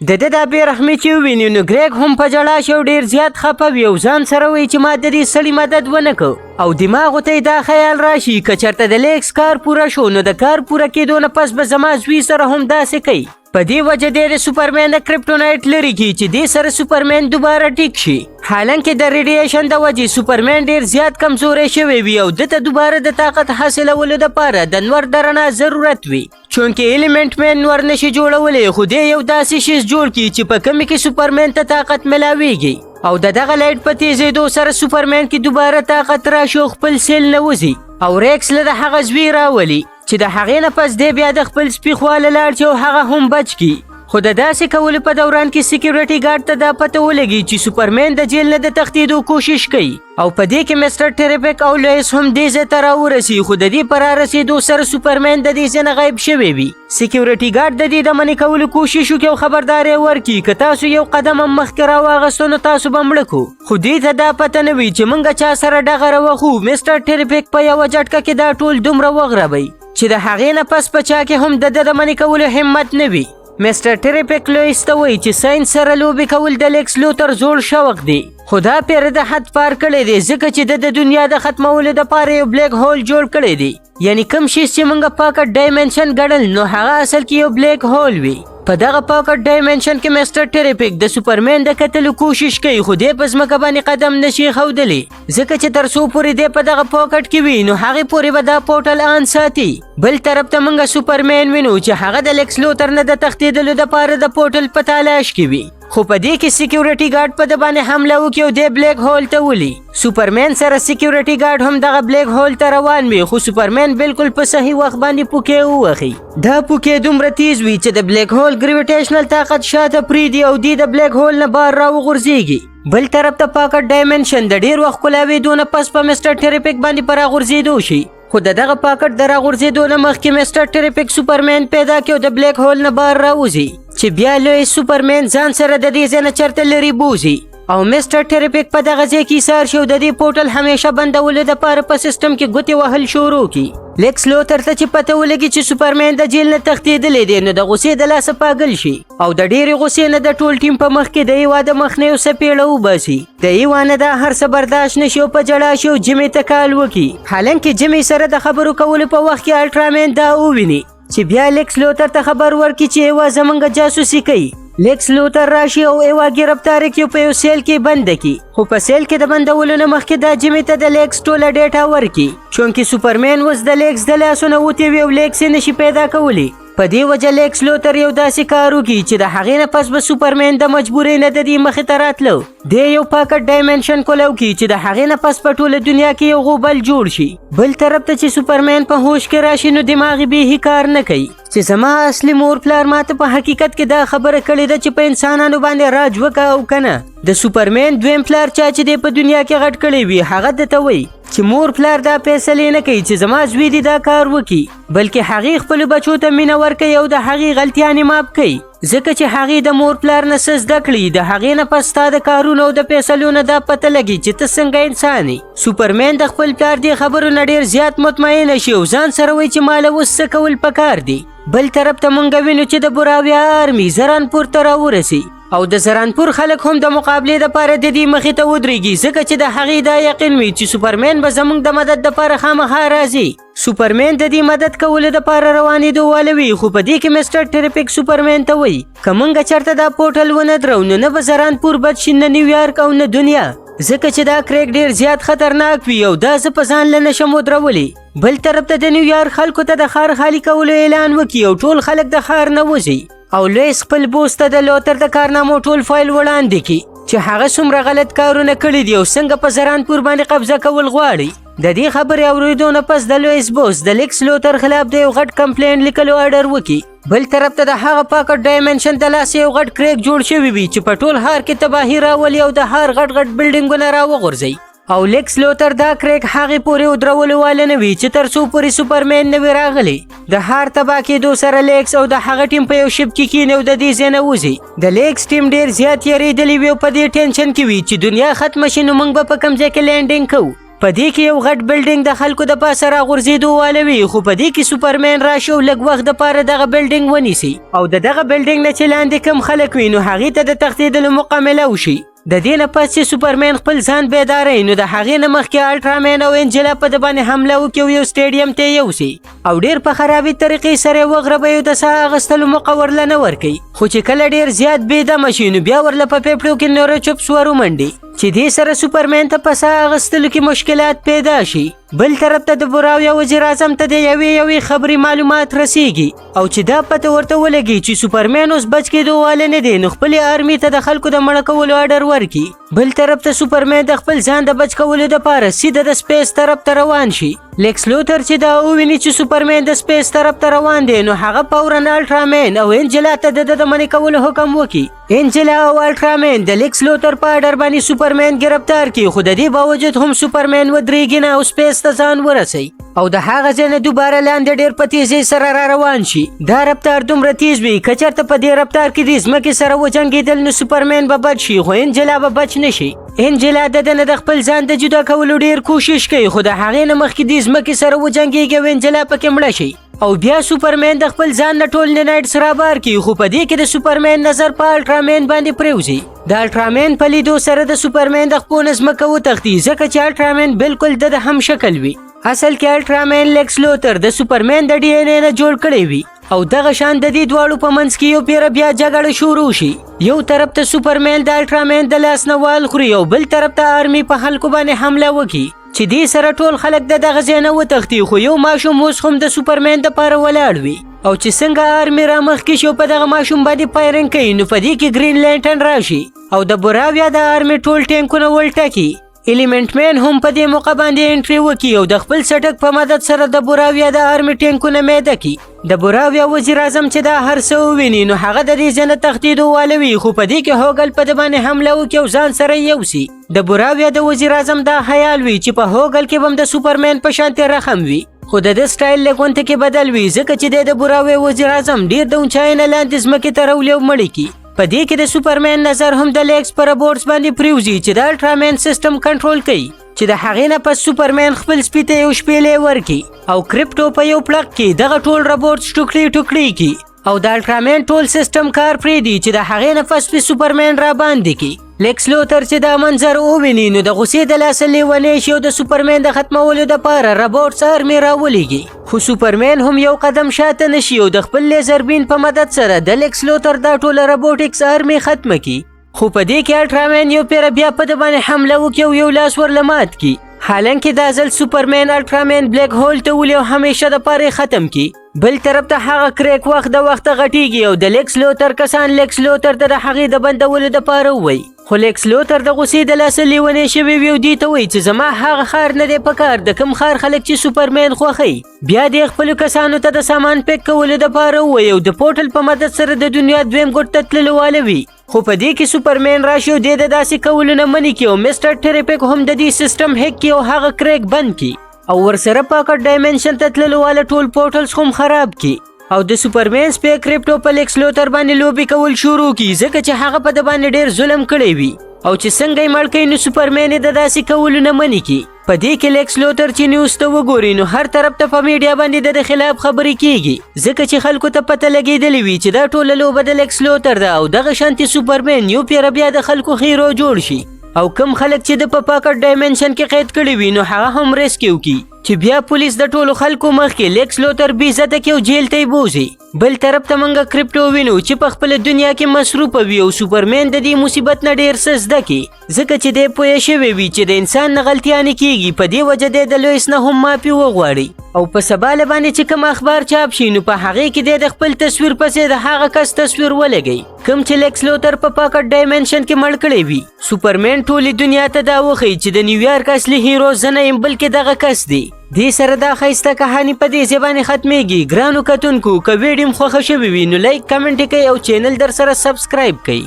د ده دا بېرحمي چې وویني نو ګریګ هم په ژړا شو، ډېر زیات خفه وي او ځان سره وایي چې ما د دې سړي مدد ونه کړ او دماغو ته یې دا خیال راشي که چېرته د لیکس کار پوره شو نو د کار پوره کېدو نه پس به زما زوی سره هم داسې کوي. په دې وجه دی د سوپرمین د کرپټونایټ لرې کړي چې دې سره سوپرمین دوباره ټیک شي. حالانکه د ریډیشن د وجې سوپرمین ډېر زیات کمزوری شوی وي او ده ته دوباره د طاقت حاصلولو دپاره د نور د رڼا ضرورت وي، چونکې ایلیمنټ مین نور نشي جوړولی خو دی یو داسې شیز جوړ کړي چې په کمې کې سوپرمین ته طاقت ملاویږي او د دغه لایټ په تیزېدو سره سوپرمین کې دوباره طاقت راشي او خپل سیل نه وځي او ریکس له د هغه زوی راولي چې د هغې نه پس دی بیا د خپل سپي خواله لاړ چې هغه هم بچ کړي. خو د داسې کولو په دوران کې سیکیورټي ګارډ ته دا پته ولګي چې سوپرمین د جیل نه د تښتېدو کوشش کوي او په دې کې مستر ټریپک او لویس هم دې ځای ته راورسي، خو د دې په رارسېدو سره سوپرمین د دې ځای نه غایب شوی وي. سیکیورټي ګارډ د دې د منې کولو کوشش وکړي او خبرداری ورکړي که تاسو یو قدم هم مخکې راواغستو نو تاسو به مړه کړو، خو دې ته دا پته نه وي چې موږ چا سره ډغره وخو. مستر ټریپک په یوه جټکه کې دا ټول دومره وغړوئ چې د هغې نه پس په چا کې هم د ده د منې کولو همت نه وي. مستر ټریپک لویس ته وایي چې ساینس سره لوبې کول د لیکس لوتر زوړ شوق دی، خو دا پیره د حد پار کړی دی ځکه چې د دنیا د ختمولو دپاره یو بلیک هول جوړ کړی دی. یعنی کوم شیز چې موږ پاکټ ډایمنشن ګڼل نو هغه اصل کې یو بلیک هول وي. په دغه پاکټ ډایمنشن کې مستر ټریپک د سوپرمین د کتلو کوشش کوي خو دی په ځمکه باندې قدم نشي ښودلی ځکه چې تر څو پورې دی په دغه پاکټ کې وي نو هغې پورې به دا پورټل آن ساتي. بل طرف ته موږ سوپرمین وینو چې هغه د لیکس لوتر نه د تښتېدلو دپاره د پورټل په تلاش کې وي، خو په دې کې سیکیورټي ګارډ په ده باندې حمله وکړي او دی بلیک هول ته ولي. سوپرمین سره سیکیورټي ګارډ هم دغه بلیک هول ته روان وي خو سوپرمین بالکل په صحیح وخت باندې پوکې ووهي. دا پوکې دومره تیز وي چې د بلیک هول ګریویټیشنل طاقت شاته پرېږدي او دی د بلیک هول نه بار راوغورځېږي. بل طرف ته پاکټ ډایمنشن د ډېر وخت کولاوېدو نه پس په مستر ټریپک باندې په راغورځېدو شي، خو د دغه پاکټ د راغورځېدو نه مخکې مستر ټریپک سوپرمین پیدا کړي او د بلیک هول نه بار راوځي چې بیا لوی سوپرمین ځان سره د دې ځای نه چېرته لرې بوځي او مستر ټریپک په دغه ځای کې ایسار شي او د دې پورټل همیشه بندولو دپاره په سیسټم کې ګوتې وهل شروع کړي. لیکس لوتر ته چې پته ولګي چې سوپرمین د جیل نه تښتېدلی دی نو د غوسې د لاسه پاگل شي او د ډېرې غوسې نه د ټول ټیم په مخ کې د ایوا د مخنیو سپېړه وباسي. د ایوا نه دا هر څه برداشت نشي او په جړا شي او جیمي ته کال وکړي. حالانکه جیمي سره د خبرو کولو په وخت کې الټرامین دا وویني چې بیا لیکس لوتر ته خبر ورکړي چې ایوا زموږ جاسوسي کوي. لیکس لوتر راشي او ایوا ګرفتاره کړي په یو سیل کې بنده کړي، خو په سیل کې د بندولو نه مخکې دا جیمي ته د لیکس ټوله ډیټا ورکړي چونکې سوپرمین اوس د لیکس د لاسو نه وتې وي او لیکس یې نشي پیدا کولی. په دې وجه لیکس لوتر یو داسې کار وکړي چې د هغې نه پس به سوپرمین د مجبورۍ نه د دې مخې ته راتلو. دی یو پاکټ ډایمنشن کولاو کړي چې د هغې نه پس په ټوله دنیا کې یو غوبل جوړ شي. بل طرف ته چې سوپرمین په هوش کې راشي نو دماغ یې بیخي کار نه کوي چې زما اصلي مور پلار ماته په حقیقت کې دا خبره کړې ده چې په انسانانو باندې راج وکړه او که نه. د سوپرمین دویم پلار چا چې دی په دنیا کې غټ کړی وي هغه درته وایي چې مور پلار دا فیصلې نه کوي چې زما زوی دې دا کار وکړي، بلکې هغې خپلو بچو ته مینه ورکوي او د هغې غلطیانې معاف کوي ځکه چې هغې د مور پلار نه څه زده کړي. د هغې نه پس ستا د کارونو او د فیصلو نه دا پته لګي چې ته څنګه انسان یې. سوپرمین د خپل پلار دې خبرو نه ډېر زیات مطمئنه شي او ځان سره وایي چې ماله اوس څه کول پکار دي. بل طرف ته موږ وینو چې د براویا آرمي زرانپور ته راورسي او د زرانپور خلک هم د مقابلې دپاره د دې مخې ته ودرېږي ځکه چې د هغې دا یقین وي چې سوپرمین به زموږ د مدد دپاره خامخا راځي. سوپرمین د دې مدد کولو دپاره روانېدو واله وي خو په دې کې مستر ټریپک سوپرمین ته وایي که موږ چېرته دا پورټل ونه درو نو نه به زرانپور بد شي نه نیویارک او نه دنیا ځکه چې دا کریک ډېر زیات خطرناک وي او دا زه په ځان له نشم ودرولی. بل طرف ته د نیویارک خلکو ته د ښار خالي کولو اعلان وکړي او ټول خلک د ښار نه وځي او لویس خپل بوس ته د لوتر د کارنامو ټول فایل وړاندې کړي چې هغه څومره غلط کارونه کړي دي او څنګه په زرانپور باندې قبضه کول غواړي. د دې خبرې اورېدو نه پس د لویس بوس د لیکس لوتر خلاف د یو غټ کمپلین لیکلو آرډر وکړي. بل طرف ته د هغه پاکټ ډایمنشن د لاسه یو غټ کریک جوړ شوی وي چې په ټول ښار کې تباهي راولي او د ښار غټ غټ بلډینګونه راوغورځوي او لیکس لوتر دا کریک هغې پورې ودرولو واله نه وي چې تر څو پورې سوپرمین نه وي راغلی. د ښار تباه کېدو سره لیکس او د هغه ټیم په یو شپ کې کښېني او د دې ځای نه وځي. د لیکس ټیم ډېر زیات یېرېدلی وي او په دې ټینشن کې وي چې دنیا ختمه شي نو موږ به په کوم ځای کې لینډینګ کوو. په دې کې یو غټ بلډینګ د خلکو د پاسه راغورځېدو واله وي، خو په دې کې سوپرمین راشي او لږ وخت دپاره دغه بلډینګ ونیسي او د دغه بلډینګ نه چې لاندې کم خلک وي نو هغې ته د تښتېدلو موقع میلاو شي. د دې نه پس چې سوپرمین خپل ځان بیداروي نو د هغې نه مخکې الټرامین او انجلا په ده باندې حمله وکړي او یو سټیډیم ته یې یوسي او ډېر په خرابې طریقې سره یې وغربوي او د ساه اخیستلو موقع ورله نه ورکوي، خو چې کله ډېر زیات بېدمه شي نو بیا ورله په پیپړو کې نوره چپس ور ومنډي چې دې سره سوپرمین ته په ساه اخیستلو کې مشکلات پیدا شي. بل طرف ته د براویا وزیر اعظم ته د یوې خبرې معلومات رسیږي او چې دا پته ورته ولګي چې سوپرمین اوس بچ کېدو واله نه دی نو خپلې آرمي ته د خلکو د مړه کولو اډر ورکړي. بل طرف ته سوپرمین د خپل ځان د بچ کولو دپاره سیده د سپیس طرف ته روان شي. لیکس لوتر چې دا وویني چې سوپرمین د سپیس طرف ته روان دی نو هغه فورا الټرامین او انجلا ته د منې کولو حکم وکړي. انجلا او الټرامین د لیکس لوتر په اډر باندې سوپرمین ګرفتار کړي، خو د دې باوجود هم سوپرمین ودرېږي نه او سپیس ته ځان ورسوي او د هغه ځای نه دوباره لاندې ډېر په تیزۍ سره را روان شي. دا رفتار دومره تیز وي که چېرته په دې رفتار کې د ځمکې سره وجنګېدل نو سوپرمین به بچ شي خو انجلا به بچ نه شي. انجلا د ده نه د خپل ځان د جدا کولو ډېر کوشش کوي خو د هغې نه مخکې د ځمکې سره وجنګېږي او انجلا پکې مړه شي او بیا سوپرمین د خپل ځان نه ټول نینایټس رابار کړي، خو په دې کې د سوپرمین نظر په الټرامین باندې پرېوځي. د الټرامین په لیدو سره د سوپرمین د خپو نه ځمکه وتښتي ځکه چې الټرامین بالکل د هم شکل وي. اصل کې الټرامین لیکس لوتر د سوپرمین د ډي ان اے نه جوړ کړی وي او دغه شان د دې دواړو په منځ کې یو پیره بیا جګړه شروع شي. یو طرف ته سوپرمین د الټرامین د لاس نه وال خوري او بل طرف ته آرمي په خلکو باندې حمله وکړي چې دې سره ټول خلک د دغه ځای نه وتښتي، خو یو ماشوم اوس هم د سوپرمین دپاره ولاړ وي او چې څنګه آرمي را مخکې شي او په دغه ماشوم باندې فایرنګ کوي نو په دې کې ګرین لینټن راشي او د براویا د آرمي ټول ټینکونه ولټکي. ایلیمنټ مین هم په دې موقع باندې انټري وکړي او د خپل سټک په مدد سره د براویا د آرمي ټینکونه میده کړي. د براویا وزیر اعظم چې دا هر څه وویني نو هغه د دې ځای نه تښتېدو واله وي، خو په دې کې هوګل په ده باندې حمله وکړي او ځان سره یې یوسي. د براویا د وزیر اعظم دا خیال وي چې په هوګل کې به هم د سوپرمین په شانتې رحم وي، خو د ده سټایل لږ کې بدل وي ځکه چې د براویا وزیر اعظم ډېر د اونچایۍ نه لاندې ځمکې ته راولي او مړی کړي. په دې کې د سوپرمین نظر هم د لیکس په رابورټس باندې پرېوځي چې د الټرامین سیسټم کنټرول کوي چې د هغې نه پس سوپرمین خپل سپي ته یو شپېلی ورکړي او کرپټو په یو پلک کې دغه ټول رابورټس ټوکړي کړي او د الټرامین ټول سیسټم کار پرېږدي چې د هغې نه پس سوپرمین را باندې کړي. لیکس لوتر چې دا منظر وویني نو د غصې د لاسه لیونی شي او د سوپرمین د ختمولو دپاره رابورټس آرمي راولېږي، خو سوپرمین هم یو قدم شاته نه شي او د خپل لیزربین په مدد سره د لیکس لوتر دا ټوله رابوټکس آرمي ختمه کړي. خو په دې کې الټرامین یو پیره بیا په ده باندې حمله وکړي او یو لاس ورله مات کړي. حالانکه دا ځل سوپرمین الټرامین بلیک هول ته ولي او همیشه دپاره یې ختم کړي. بل طرف ته هغه کریک وخت د وخته غټیږي او د لیکس لوتر کسان لیکس لوتر ته د هغې د بندولو دپاره ووایي، خو لیکس لوتر د غصې د لاسه لیونی شوی وي او دې ته وایي چې زما هغه ښار نه دی پکار د کوم ښار خلک چې سوپرمین خوښوي. بیا دې خپلو کسانو ته د سامان پیک کولو دپاره ووایي او د پورټل په مدد سره د دنیا دویم ګوټ ته تللو واله وي، خو په دې کې سوپرمین راشي او دې د داسې کولو نه منې کړي او مسټر ټریپک هم د دې سیسټم هیک کړي او هغه کریک بند کړي او ورسره پاکټ ډایمنشن ته تللو واله ټول پورټلز هم خراب کړي او د سوپرمین سپی کرپټو په لیکس لوتر باندې لوبې کول شروع کړي ځکه چې هغه په ده باندې ډېر ظلم کړی وي او چې څنګه یې مړ کوي نو سوپرمین یې د داسې کولو نه منې کړي. په دې کې لیکس لوتر چې نیوز ته وګوري نو هر طرف ته په میډیا باندې د خلاف خبرې کیږي ځکه چې خلکو ته پته لګېدلې وي چې دا ټوله لوبه د لیکس لوتر ده او دغه شانتې سوپرمین یو پیره بیا د خلکو خیرو جوړ شي او کم خلک چې د په پاکټ ډایمنشن کې قید کړي وي نو هغه هم ریسکیو کړي چې بیا پولیس د ټولو خلکو مخکې لیکس لوتر بې عزته کړي او جیل ته یې بوځي. بل طرف ته موږ کرپټو وینو چې په خپله دنیا کې مصروفه وي او سوپرمین د دې مصیبت نه ډېر څه زده کړي ځکه چې دی پوه شوی وي چې د انسان نه غلطیا نه کیږي. په دې وجه دی د لویس نه هم معافي وغواړي او په سبا له باندې چې کوم اخبار چاپ شي نو په هغې کې دی د خپل تصویر پسې د هغه کس تصویر ولګوي کوم چې لیکس لوتر په پاکټ ډایمنشن کې مړ کړی وي. سوپرمین ټولې دنیا ته دا وښیي چې د نیویارک اصلي هیرو زه نه یم بلکې دغه کس دی. دې سره دا ښایسته کهاني په دې ځای باندې ختمیږي. ګرانو کتونکو که ویډیو م خوښه شوې وي نو لایک کمنټ یې کوئ او چینل در سره سبسکرایب کوئ.